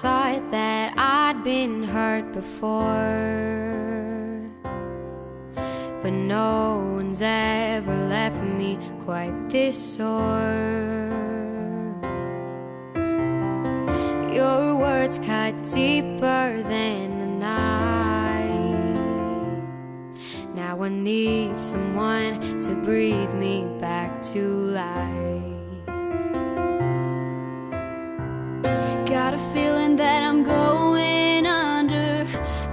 thought that I'd been hurt before, but no one's ever left me quite this sore. Your words cut deeper than a knife. Now I need someone to breathe me back to life. Got a feeling that I'm going under,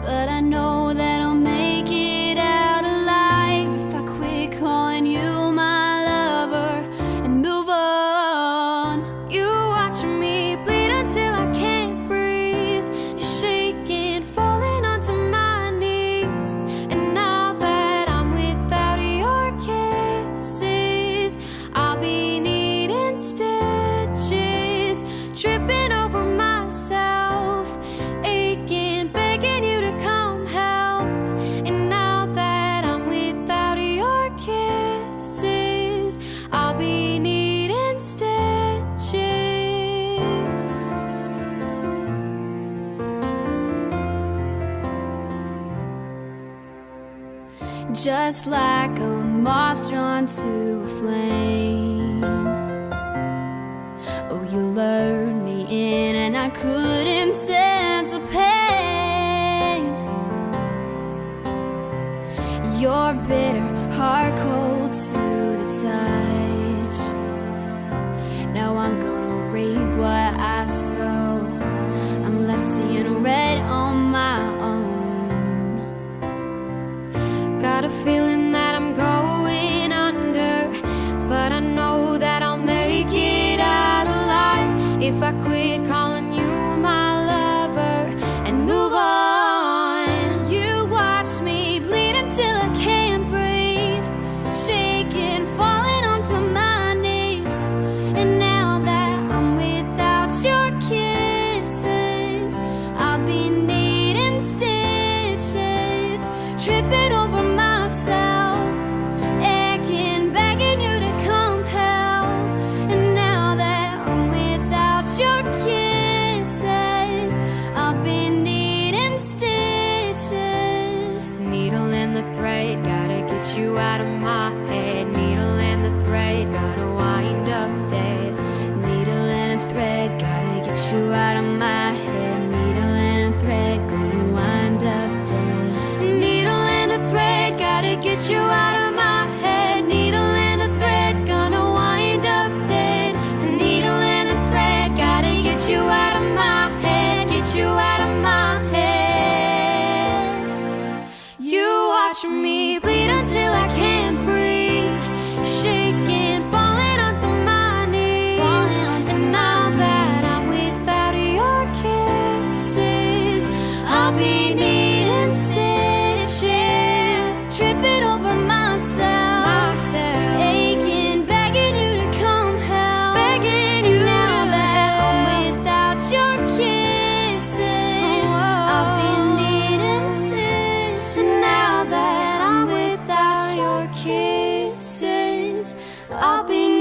but I know that I'll make it out alive if I quit calling you my lover and move on. You watch me bleed until I can't breathe. You're shaking, falling onto my knees. And now that I'm without your kisses, I'll be needing stitches, tripping over myself, aching, begging you to come help. And now that I'm without your kisses, I'll be needing stitches. Just like a moth drawn to a flame, oh, you lured me in and I couldn't sense the pain. Your bitter heart cold to the touch. Now I'm gonna reap what I sow. I'm left seeing red on my own. Got a feeling that I'm going under, but I know that I'll make it out alive if I quit calling you my lover and move on. You watch me bleed until I can't breathe, shaking, falling onto my knees. And now that I'm without your kisses, I'll be needing stitches, tripping over myself, aching, begging you to come help. And now that I'm without your kisses, I'll be needing stitches. Needle and the thread, gotta get you out of my head. Needle and the thread, gotta wind up dead. Needle and a thread, gotta get you out of my head. Needle and a thread, gonna wind up dead. Needle and a thread, gotta get you out of my head. Needle and a thread, gonna wind up dead. Needle and a thread, gotta get you out of my head. Get you out of my head. You watch me bleed until I can't breathe, shaking, falling onto my knees. And now that I'm without your kisses, I'll be needing stitches, tripping over myself, aching, begging you to come help. Begging you now that I'm without your kisses, I'll be needing stitches. And now that I'm without your kisses, I'll be